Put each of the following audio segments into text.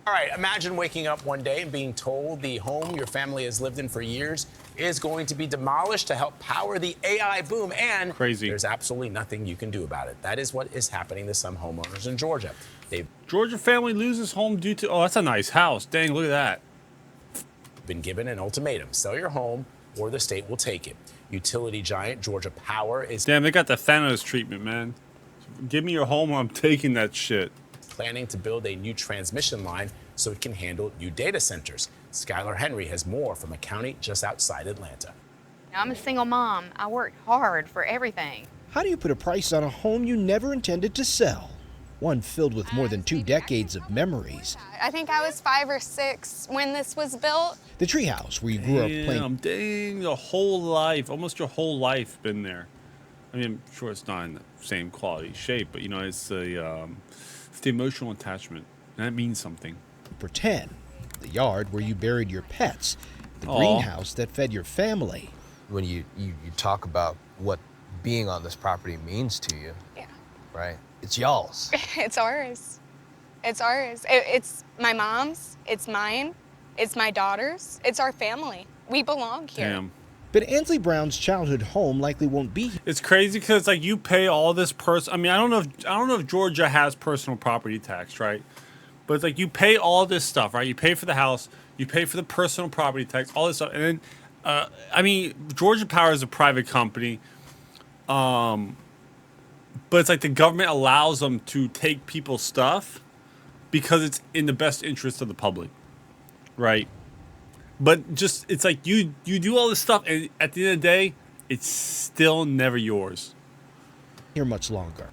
All right, imagine waking up one day and being told the home your family has lived in for years is going to be demolished to help power the AI boom, and Crazy. there's absolutely nothing you can do about it. That is what is happening to some homeowners in Georgia. They've Georgia family loses home due to, oh, that's a nice house. Dang, look at that. been given an ultimatum: sell your home or the state will take it. Utility giant Georgia Power is Damn, they got the Thanos treatment, man. Give me your home, I'm taking that shit. planning to build a new transmission line so it can handle new data centers. Skylar Henry has more from a county just outside Atlanta. I'm a single mom. I worked hard for everything. How do you put a price on a home you never intended to sell? One filled with more than 2 decades of memories. I think I was 5 or 6 when this was built. The treehouse where you grew up playing. Dang, the whole life, almost your whole life been there. I mean, I'm sure it's not in the same quality shape, but you know, it's the emotional attachment. And that means something. Pretend. The yard where you buried your pets. The Aw. greenhouse that fed your family. When you talk about what being on this property means to you, Yeah. right? It's y'all's. It's ours. It's ours. It's my mom's. It's mine. It's my daughter's. It's our family. We belong here. Damn. But Ansley Brown's childhood home likely won't be here. It's crazy because like you pay all this I mean, I don't know if Georgia has personal property tax, right? But it's like you pay all this stuff, right? You pay for the house, you pay for the personal property tax, all this stuff, and then I mean, Georgia Power is a private company, but it's like the government allows them to take people's stuff because it's in the best interest of the public, right? But just it's like you do all this stuff, and at the end of the day, it's still never yours. Here much longer.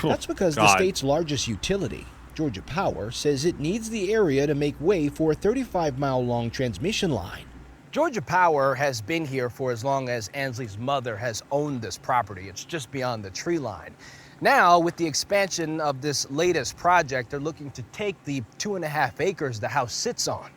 Oh, That's because the God. state's largest utility, Georgia Power, says it needs the area to make way for a 35-mile-long transmission line. Georgia Power has been here for as long as Ansley's mother has owned this property. It's just beyond the tree line. Now, with the expansion of this latest project, they're looking to take the 2.5 acres the house sits on.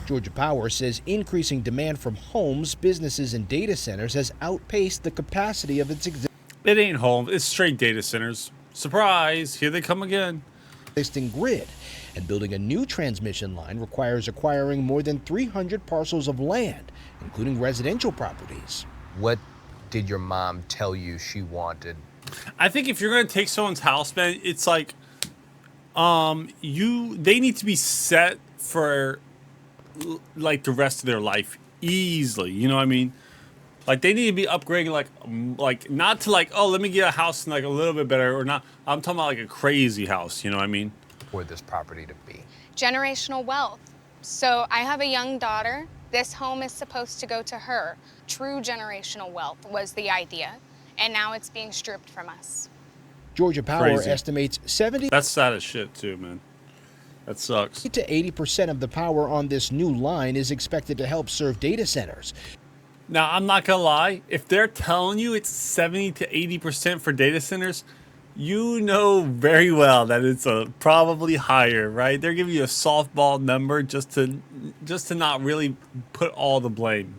Georgia Power says increasing demand from homes, businesses, and data centers has outpaced the capacity of its It ain't home. It's straight data centers. Surprise! Here they come again. existing grid. And building a new transmission line requires acquiring more than 300 parcels of land, including residential properties. What did your mom tell you she wanted? I think if you're gonna take someone's house, man, it's like, they need to be set for like the rest of their life easily. You know what I mean? Like they need to be upgrading, like not to like, oh, let me get a house like a little bit better, or not. I'm talking about like a crazy house. You know what I mean? For this property to be. Generational wealth. So I have a young daughter. This home is supposed to go to her. True generational wealth was the idea. And now it's being stripped from us. Georgia Power Crazy. estimates 70 That's sad as shit too, man. That sucks. to 80% of the power on this new line is expected to help serve data centers. Now, I'm not gonna lie. If they're telling you it's 70 to 80% for data centers, you know very well that it's probably higher, right? They're giving you a softball number just to not really put all the blame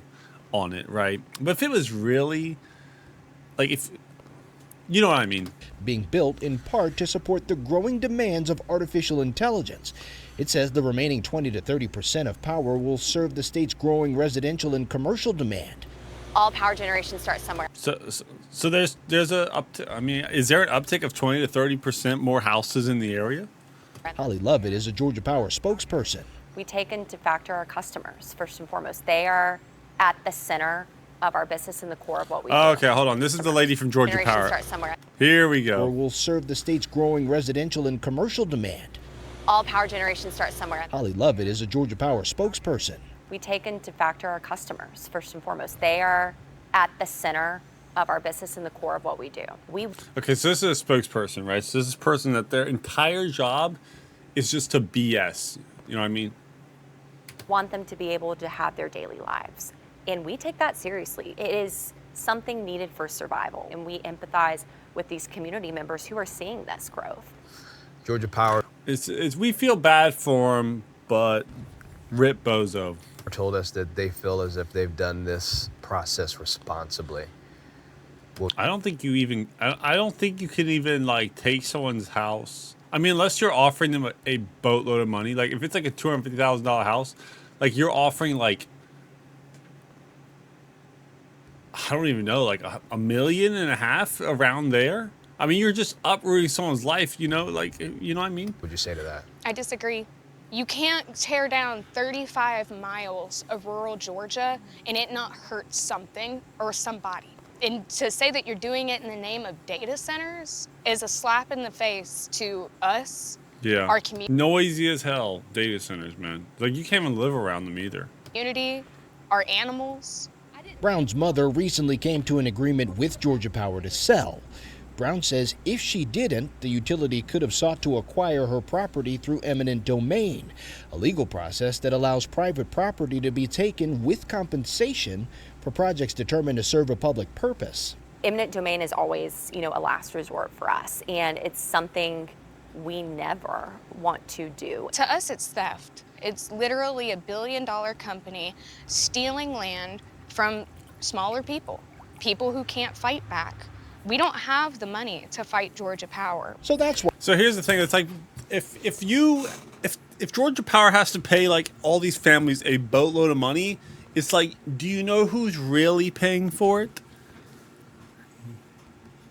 on it, right? But if it was really, like, if you know what I mean. Being built in part to support the growing demands of artificial intelligence. It says the remaining 20 to 30% of power will serve the state's growing residential and commercial demand. All power generation starts somewhere. So there's I mean, is there an uptick of 20 to 30% more houses in the area? Holly Lovett is a Georgia Power spokesperson. We take into factor our customers first and foremost. They are at the center of our business and the core of what we do. Okay, hold on. This is the lady from Georgia Generation Power. starts somewhere. Here we Or go. will serve the state's growing residential and commercial demand. All power generation starts somewhere. Holly Lovett is a Georgia Power spokesperson. We take into factor our customers first and foremost. They are at the center of our business and the core of what we do. Okay, so this is a spokesperson, right? So this is a person that their entire job is just to BS. You know what I mean? want them to be able to have their daily lives. And we take that seriously. It is something needed for survival. And we empathize with these community members who are seeing this growth. Georgia Power We feel bad for them, but rip bozo. told us that they feel as if they've done this process responsibly. I don't think you can even like take someone's house I mean, unless you're offering them a boatload of money, like if it's like a $250,000 house, like you're offering like, I don't even know, like a million and a half around there. I mean, you're just uprooting someone's life, you know, like, you know what I mean? What would you say to that? I disagree. You can't tear down 35 miles of rural Georgia and it not hurt something or somebody. And to say that you're doing it in the name of data centers is a slap in the face to us, Yeah. our community, Noisy as hell, data centers, man. Like, you can't even live around them either. our animals. Brown's mother recently came to an agreement with Georgia Power to sell. Brown says if she didn't, the utility could have sought to acquire her property through eminent domain, a legal process that allows private property to be taken with compensation for projects determined to serve a public purpose. Eminent domain is always, a last resort for us, and it's something we never want to do. To us, it's theft. It's literally $1 billion company stealing land from smaller people who can't fight back. We don't have the money to fight Georgia Power. So that's why. So here's the thing. It's like, if Georgia Power has to pay like all these families a boatload of money, it's like, do you know who's really paying for it?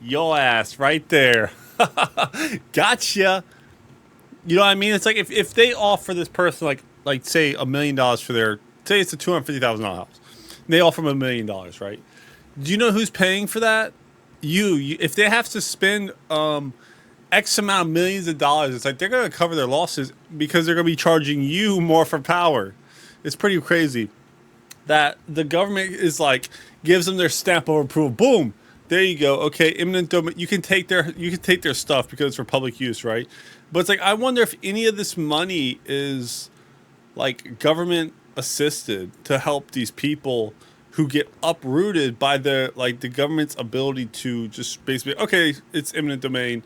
Your ass right there. Gotcha. You know what I mean? It's like if they offer this person like say $1 million for their, say it's a $250,000 house, and they offer them $1 million, right? Do you know who's paying for that? You. If they have to spend X amount of millions of dollars, it's like they're going to cover their losses because they're going to be charging you more for power. It's pretty crazy that the government is like gives them their stamp of approval. Boom. There you go. Okay, eminent domain. You can take their stuff because it's for public use, right? But it's like, I wonder if any of this money is like government assisted to help these people who get uprooted by the government's ability to just basically, okay, it's eminent domain.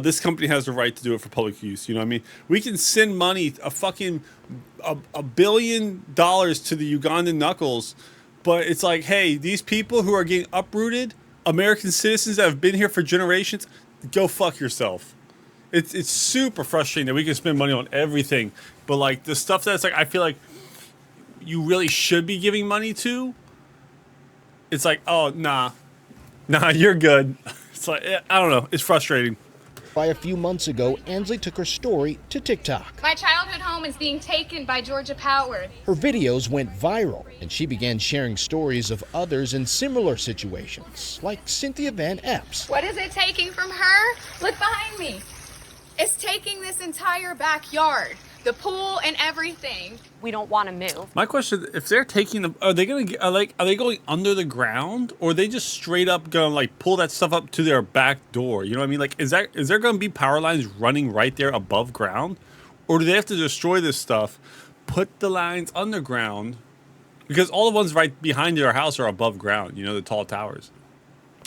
This company has the right to do it for public use. You know what I mean? We can send money, $1 billion to the Ugandan knuckles, but it's like, hey, these people who are getting uprooted, American citizens that have been here for generations, go fuck yourself. It's super frustrating that we can spend money on everything, but like the stuff that's like I feel like you really should be giving money to, it's like, oh nah, you're good. It's like, I don't know, it's frustrating. By a few months ago, Ansley took her story to TikTok. My childhood home is being taken by Georgia Power. Her videos went viral, and she began sharing stories of others in similar situations, like Cynthia Van Epps. What is it taking from her? Look behind me. It's taking this entire backyard, the pool and everything. We don't want to move. My question: if they're taking them, are they going under the ground, or are they just straight up going like pull that stuff up to their back door? You know what I mean? Like, is there going to be power lines running right there above ground, or do they have to destroy this stuff, put the lines underground, because all the ones right behind your house are above ground? You know, the tall towers.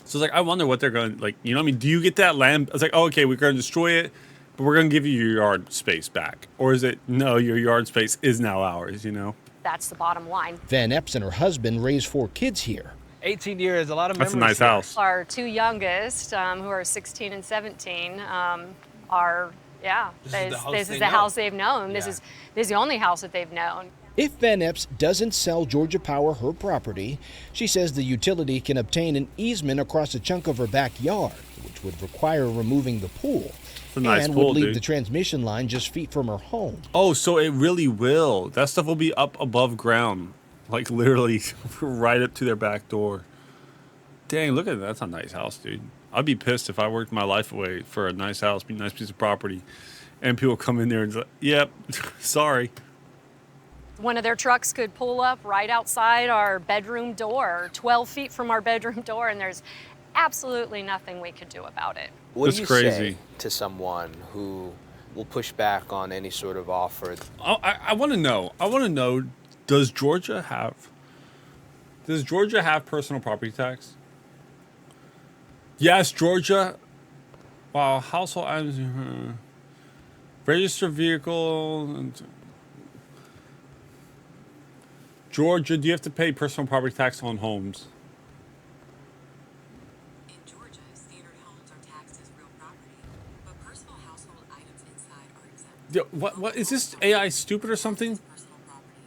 So it's like, I wonder what they're going to, like. You know what I mean? Do you get that land? It's like, oh, okay, we're going to destroy it, but we're going to give you your yard space back. Or is it, no, your yard space is now ours, you know? That's the bottom line. Van Epps and her husband raised 4 kids here. 18 years, a lot of That's memories. a nice house. Our two youngest, who are 16 and 17, are, this is the house they've known. Yeah. This is the only house that they've known. If Van Epps doesn't sell Georgia Power her property, she says the utility can obtain an easement across a chunk of her backyard, which would require removing the pool. It's a nice and pool, would leave dude. the transmission line just feet from her home. Oh, so it really will. That stuff will be up above ground. Like, literally right up to their back door. Dang, look at that. That's a nice house, dude. I'd be pissed if I worked my life away for a nice house, a nice piece of property, and people come in there and say, yep, sorry. One of their trucks could pull up right outside our bedroom door, 12 feet from our bedroom door, and there's absolutely nothing we could do about it. What That's do you crazy. say to someone who will push back on any sort of offer? I want to know. Does Georgia have personal property tax? Yes, Georgia. Wow, household items, registered vehicle. Georgia, do you have to pay personal property tax on homes? In Georgia, standard homes are taxed as real property, but personal household items Yo, what is this AI stupid or something?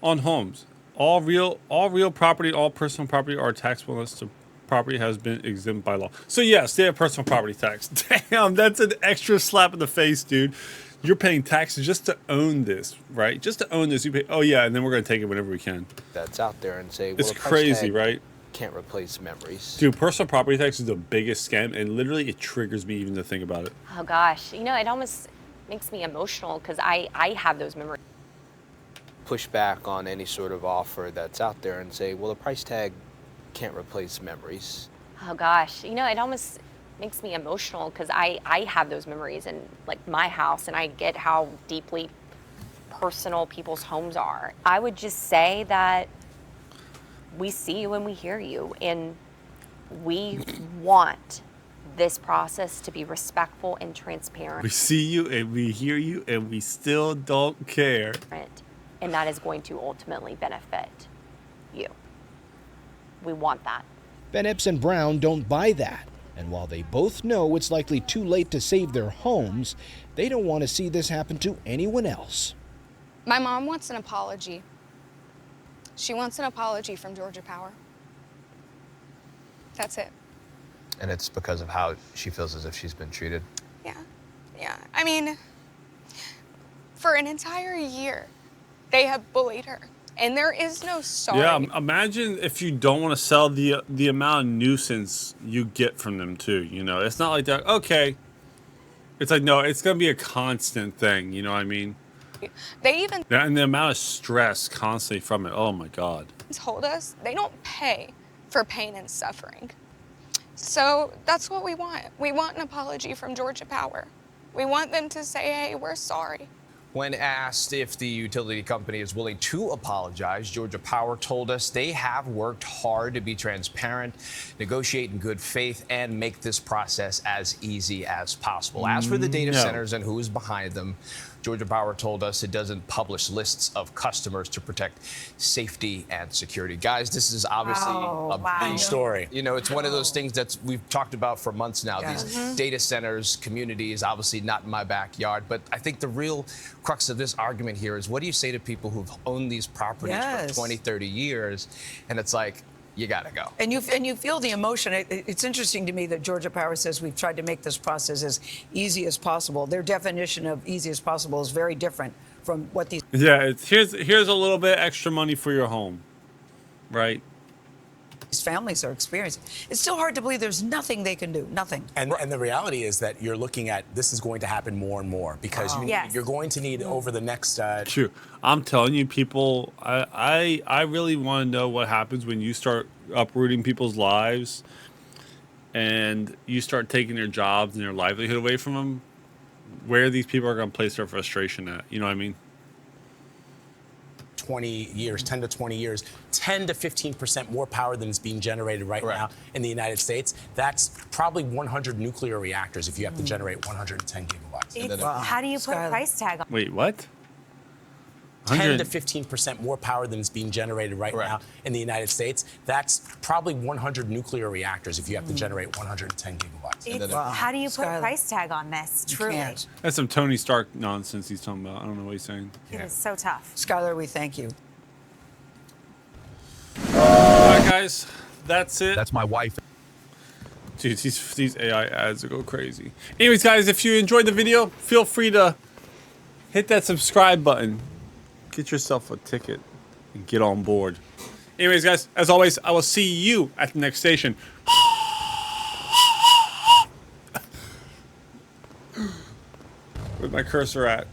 On homes, all real property, all personal property are taxable unless the property has been exempt by law. So yes, they have personal property tax. Damn, that's an extra slap in the face, dude. You're paying taxes just to own this, right? Just to own this, you pay. Oh yeah, and then we're gonna take it whenever we can. That's out there and say, well, It's a price crazy, tag right? can't replace memories. Dude, personal property tax is the biggest scam, and literally it triggers me even to think about it. Oh gosh, you know, it almost makes me emotional because I have those memories. Push back on any sort of offer that's out there and say, well, a price tag can't replace memories. Oh gosh, you know, it almost makes me emotional because I have those memories in like my house, and I get how deeply personal people's homes are. I would just say that we see you and we hear you, and we want this process to be respectful and transparent. We see you and we hear you, and we still don't care. And that is going to ultimately benefit you. We want that. Ben Epps and Brown don't buy that. And while they both know it's likely too late to save their homes, they don't want to see this happen to anyone else. My mom wants an apology. She wants an apology from Georgia Power. That's it. And it's because of how she feels as if she's been treated. Yeah. I mean, for an entire year, they have bullied her, and there is no sorry. Yeah, imagine if you don't want to sell the amount of nuisance you get from them too. You know, it's not like that. Okay, it's like no, it's gonna be a constant thing. You know what I mean? They even And the amount of stress constantly from it. Oh my God. told us they don't pay for pain and suffering. So that's what we want. We want an apology from Georgia Power. We want them to say, hey, we're sorry. When asked if the utility company is willing to apologize, Georgia Power told us they have worked hard to be transparent, negotiate in good faith, and make this process as easy as possible. As for the data centers and who is behind them, Georgia Power told us it doesn't publish lists of customers to protect safety and security. Guys, this is obviously a big story. You know, it's one of those things that we've talked about for months now. These data centers, communities, obviously not in my backyard. But I think the real crux of this argument here is, what do you say to people who've owned these properties for 20, 30 years? And it's like, you gotta go. And you feel the emotion. It's interesting to me that Georgia Power says we've tried to make this process as easy as possible. Their definition of easy as possible is very different from what these. Yeah, it's here's a little bit extra money for your home, right? These families are experiencing. It's still hard to believe there's nothing they can do. Nothing. And the reality is that you're looking at this is going to happen more and more because you're going to need over the next. True. I'm telling you, people, I really want to know what happens when you start uprooting people's lives and you start taking their jobs and their livelihood away from them. Where these people are going to place their frustration at. You know what I mean? 20 years, 10 to 20 years, 10 to 15% more power than is being generated right now in the United States. That's probably 100 nuclear reactors if you have to generate 110 gigawatts. How do you put a price tag on? Wait, what? 10 to 15% more power than is being generated right now in the United States. That's probably 100 nuclear reactors if you have to generate 110 gigawatts. How do you put a price tag on this? Truly, That's some Tony Stark nonsense he's talking about. I don't know what he's saying. it is so tough. Skylar, we thank you. All right, guys, that's it. That's my wife. Dude, these AI ads go crazy. Anyways, guys, if you enjoyed the video, feel free to hit that subscribe button. Get yourself a ticket and get on board. Anyways, guys, as always, I will see you at the next station. Where's my cursor at?